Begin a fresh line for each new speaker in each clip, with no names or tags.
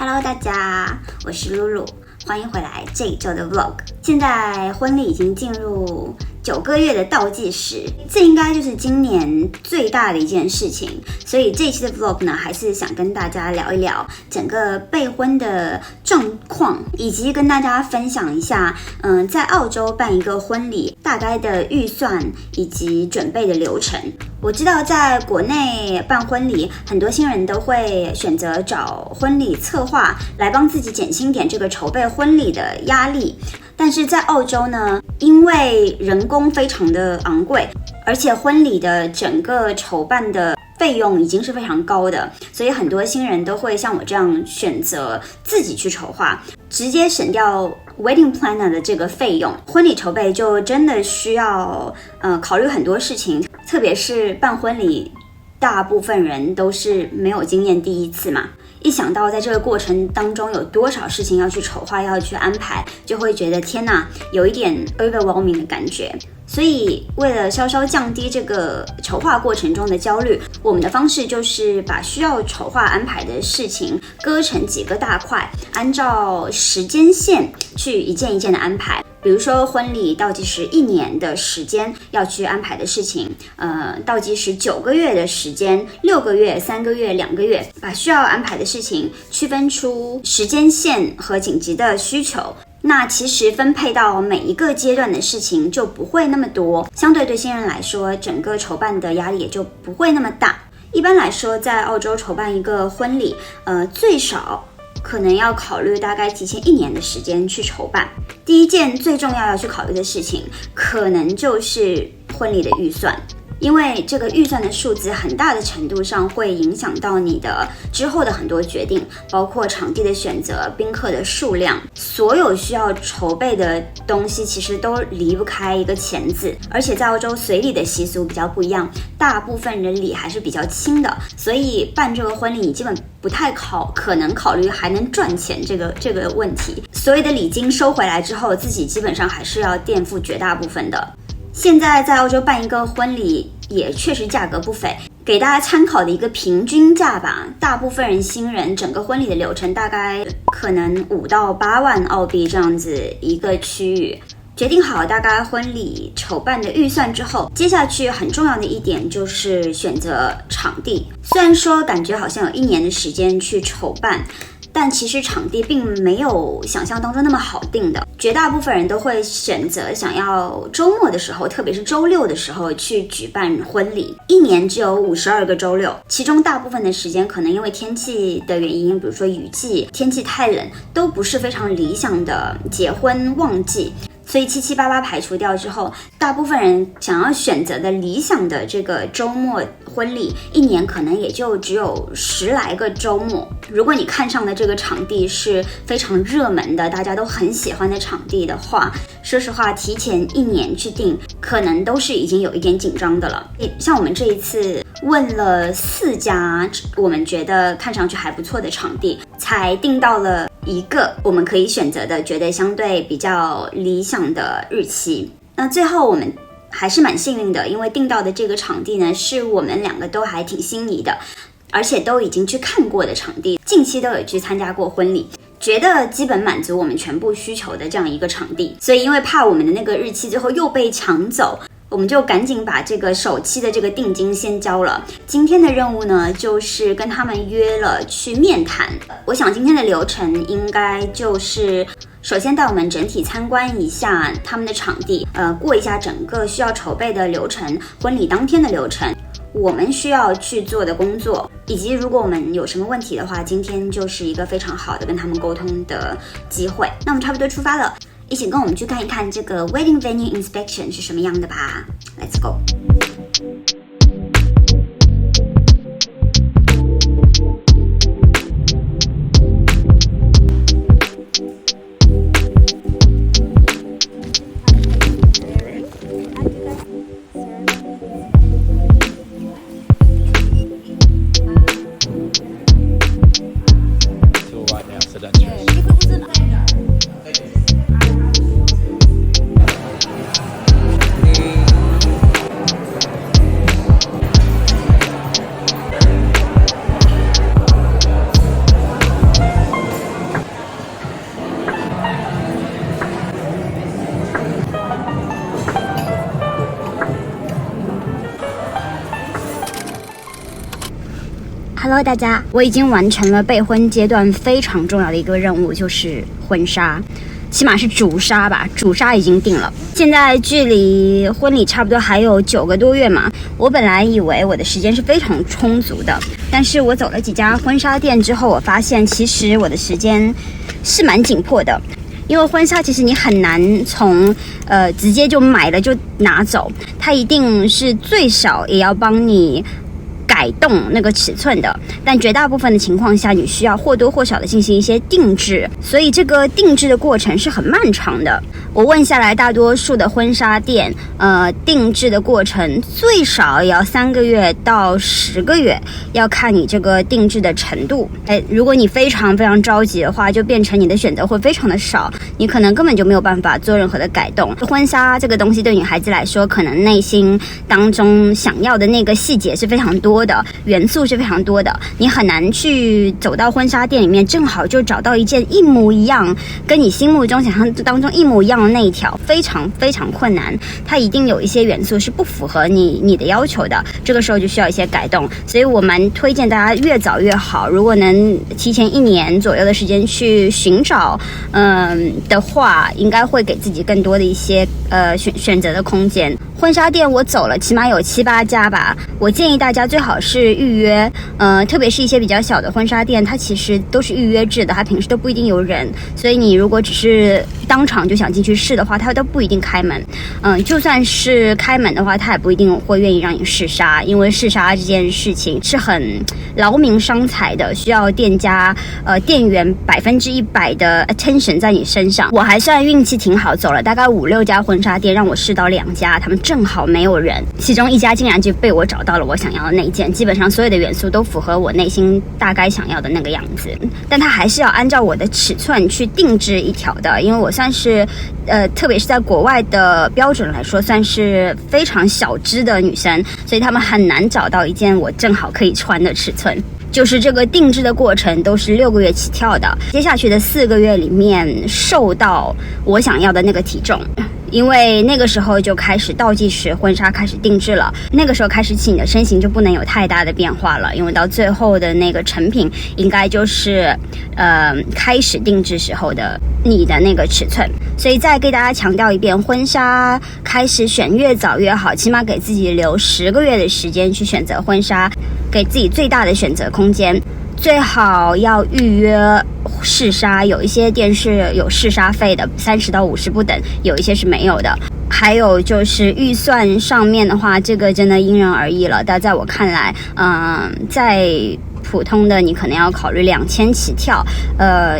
Hello， 大家，我是露露，欢迎回来这一周的 Vlog。现在婚礼已经进入9个月的倒计时，这应该就是今年最大的一件事情。所以这一期的 Vlog 呢，还是想跟大家聊一聊整个备婚的状况，以及跟大家分享一下，在澳洲办一个婚礼大概的预算以及准备的流程。我知道在国内办婚礼，很多新人都会选择找婚礼策划来帮自己减轻点这个筹备婚礼的压力。但是在澳洲呢，因为人工非常的昂贵，而且婚礼的整个筹办的费用已经是非常高的，所以很多新人都会像我这样选择自己去筹划，直接省掉 wedding planner 的这个费用。婚礼筹备就真的需要考虑很多事情，特别是办婚礼，大部分人都是没有经验，第一次嘛。一想到在这个过程当中有多少事情要去筹划，要去安排，就会觉得天哪，有一点 overwhelming 的感觉。所以为了稍稍降低这个筹划过程中的焦虑，我们的方式就是把需要筹划安排的事情割成几个大块，按照时间线去一件一件的安排。比如说婚礼倒计时1年的时间要去安排的事情，倒计时9个月的时间，6个月、3个月、2个月，把需要安排的事情区分出时间线和紧急的需求。那其实分配到每一个阶段的事情就不会那么多，相对新人来说，整个筹办的压力也就不会那么大。一般来说，在澳洲筹办一个婚礼，最少可能要考虑大概提前1年的时间去筹办。第一件最重要去考虑的事情，可能就是婚礼的预算。因为这个预算的数字很大的程度上会影响到你的之后的很多决定，包括场地的选择、宾客的数量，所有需要筹备的东西其实都离不开一个钱字。而且在澳洲随礼的习俗比较不一样，大部分人礼还是比较轻的，所以办这个婚礼你基本不太可能考虑还能赚钱这个问题。所有的礼金收回来之后，自己基本上还是要垫付绝大部分的。现在在澳洲办一个婚礼也确实价格不菲，给大家参考的一个平均价吧，大部分人新人整个婚礼的流程大概可能5到8万澳币这样子一个区域。决定好大概婚礼筹办的预算之后，接下去很重要的一点就是选择场地。虽然说感觉好像有1年的时间去筹办，但其实场地并没有想象当中那么好定的，绝大部分人都会选择想要周末的时候，特别是周六的时候去举办婚礼。1年只有52个周六，其中大部分的时间可能因为天气的原因，比如说雨季、天气太冷，都不是非常理想的结婚旺季。所以7788排除掉之后，大部分人想要选择的理想的这个周末婚礼，1年可能也就只有10来个周末。如果你看上的这个场地是非常热门的，大家都很喜欢的场地的话，说实话提前1年去定，可能都是已经有一点紧张的了。像我们这一次问了4家我们觉得看上去还不错的场地，才定到了一个我们可以选择的觉得相对比较理想的日期。那最后我们还是蛮幸运的，因为订到的这个场地呢，是我们2个都还挺心仪的，而且都已经去看过的场地，近期都有去参加过婚礼，觉得基本满足我们全部需求的这样一个场地。所以因为怕我们的那个日期最后又被抢走，我们就赶紧把这个首期的这个定金先交了。今天的任务呢，就是跟他们约了去面谈。我想今天的流程应该就是首先带我们整体参观一下他们的场地，过一下整个需要筹备的流程，婚礼当天的流程，我们需要去做的工作，以及如果我们有什么问题的话，今天就是一个非常好的跟他们沟通的机会。那我们差不多出发了，一起跟我们去看一看这个 wedding venue inspection 是什么样的吧。 Let's go。Hello， 大家，我已经完成了备婚阶段非常重要的一个任务，就是婚纱，起码是主纱吧，主纱已经定了。现在距离婚礼差不多还有9个多月嘛，我本来以为我的时间是非常充足的，但是我走了几家婚纱店之后，我发现其实我的时间是蛮紧迫的。因为婚纱其实你很难从直接就买了就拿走，它一定是最少也要帮你改动那个尺寸的，但绝大部分的情况下，你需要或多或少的进行一些定制，所以这个定制的过程是很漫长的。我问下来，大多数的婚纱店，定制的过程最少也要3个月到10个月，要看你这个定制的程度。如果你非常非常着急的话，就变成你的选择会非常的少，你可能根本就没有办法做任何的改动。婚纱这个东西对女孩子来说，可能内心当中想要的那个细节是非常多的，元素是非常多的，你很难去走到婚纱店里面，正好就找到一件一模一样，跟你心目中想象当中一模一样的那一条，非常非常困难。它一定有一些元素是不符合你的要求的，这个时候就需要一些改动。所以我蛮推荐大家越早越好，如果能提前1年左右的时间去寻找，的话，应该会给自己更多的一些选择的空间。婚纱店我走了起码有7、8家吧，我建议大家最好是预约，特别是一些比较小的婚纱店，它其实都是预约制的，它平时都不一定有人，所以你如果只是当场就想进去试的话，它都不一定开门。就算是开门的话，它也不一定会愿意让你试纱，因为试纱这件事情是很劳民伤财的，需要店员100%的 attention 在你身上。我还算运气挺好，走了大概5、6家婚纱店，让我试到2家，他们正好没有人，其中1家竟然就被我找到了我想要的那一件，基本上所有的元素都符合我内心大概想要的那个样子，但它还是要按照我的尺寸去定制一条的，因为我算是特别是在国外的标准来说，算是非常小只的女生，所以他们很难找到一件我正好可以穿的尺寸。就是这个定制的过程都是6个月起跳的，接下去的4个月里面瘦到我想要的那个体重，因为那个时候就开始倒计时，婚纱开始定制了，那个时候开始起你的身形就不能有太大的变化了，因为到最后的那个成品应该就是开始定制时候的你的那个尺寸。所以再给大家强调一遍，婚纱开始选越早越好，起码给自己留10个月的时间去选择婚纱，给自己最大的选择空间。最好要预约试纱，有一些店是有试纱费的，30到50不等，有一些是没有的。还有就是预算上面的话，这个真的因人而异了，但在我看来，在普通的你可能要考虑2000起跳，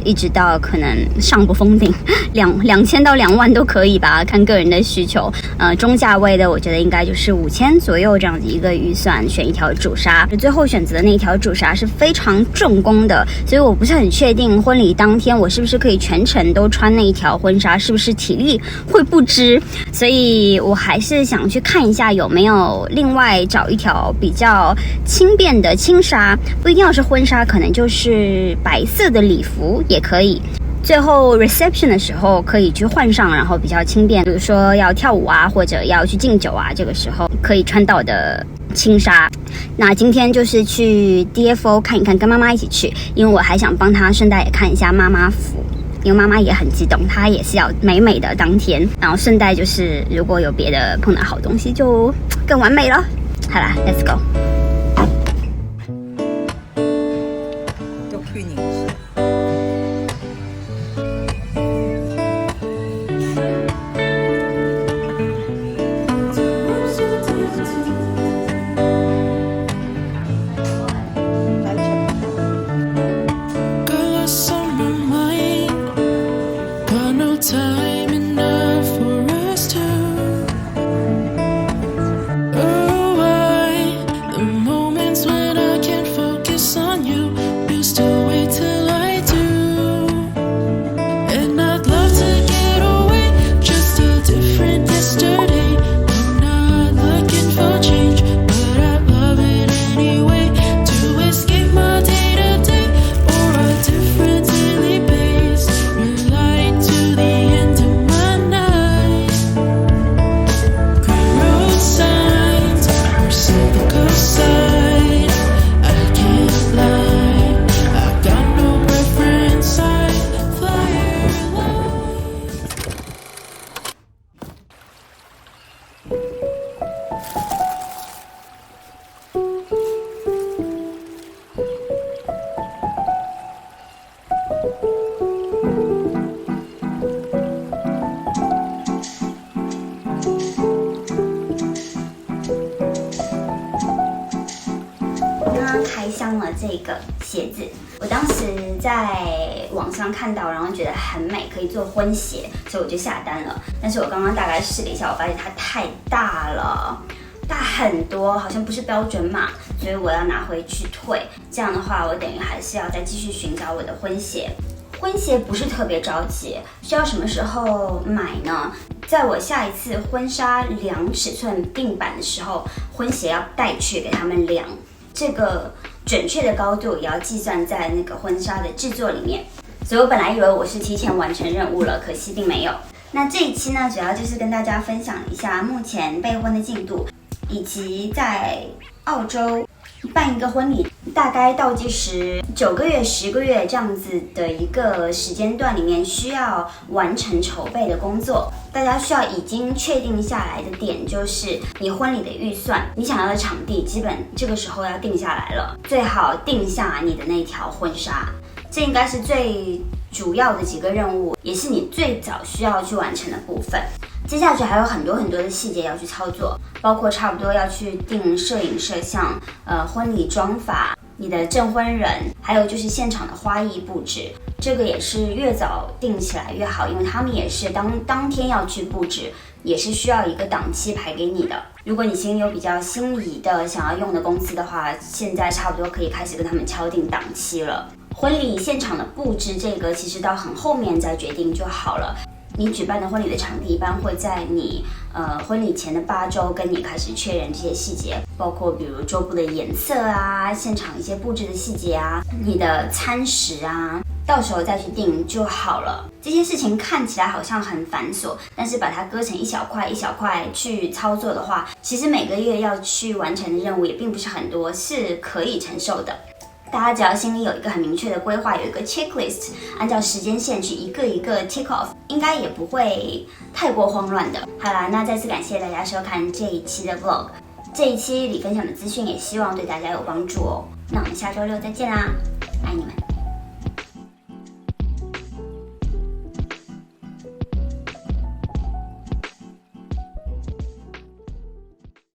一直到可能上不封顶2000到2万都可以吧，看个人的需求。中价位的我觉得应该就是5000左右这样的一个预算，选一条主纱。最后选择的那一条主纱是非常重工的，所以我不是很确定婚礼当天我是不是可以全程都穿那一条婚纱，是不是体力会不支，所以我还是想去看一下有没有另外找一条比较轻便的轻纱，不一定要是婚纱，可能就是白色的礼服也可以。最后 reception 的时候可以去换上，然后比较轻便，比如说要跳舞啊，或者要去敬酒啊，这个时候可以穿到的轻纱。那今天就是去 DFO 看一看，跟妈妈一起去，因为我还想帮她顺带也看一下妈妈服，因为妈妈也很激动，她也是要美美的当天，然后顺带就是如果有别的碰到好东西就更完美了。好啦 ，Let's go。Time
enough for us to avoid the moments when I can't focus on you. Used to wait till
鞋子。我当时在网上看到，然后觉得很美，可以做婚鞋，所以我就下单了。但是我刚刚大概试了一下，我发现它太大了，大很多，好像不是标准码，所以我要拿回去退。这样的话，我等于还是要再继续寻找我的婚鞋。婚鞋不是特别着急，需要什么时候买呢？在我下一次婚纱量尺寸定版的时候，婚鞋要带去给他们量，这个准确的高度也要计算在那个婚纱的制作里面。所以我本来以为我是提前完成任务了，可惜并没有。那这一期呢，主要就是跟大家分享一下目前备婚的进度，以及在澳洲办一个婚礼，大概倒计时9个月、10个月这样子的一个时间段里面需要完成筹备的工作。大家需要已经确定下来的点就是你婚礼的预算，你想要的场地基本这个时候要定下来了，最好定下你的那条婚纱，这应该是最主要的几个任务，也是你最早需要去完成的部分。接下去还有很多的细节要去操作，包括差不多要去定摄影摄像、婚礼妆发、你的证婚人，还有就是现场的花艺布置。这个也是越早定起来越好，因为他们也是当天要去布置，也是需要一个档期排给你的。如果你心里有比较心仪的想要用的公司的话，现在差不多可以开始跟他们敲定档期了。婚礼现场的布置这个其实到很后面再决定就好了。你举办的婚礼的场地一般会在你婚礼前的8周跟你开始确认这些细节，包括比如桌布的颜色啊，现场一些布置的细节啊，你的餐食啊，到时候再去定就好了。这些事情看起来好像很繁琐，但是把它割成一小块一小块去操作的话，其实每个月要去完成的任务也并不是很多，是可以承受的。大家只要心里有一个很明确的规划，有一个 checklist， 按照时间线去一个一个 tick off， 应该也不会太过慌乱的。好啦，那再次感谢大家收看这一期的 vlog， 这一期里分享的资讯也希望对大家有帮助哦。那我们下周6再见啦！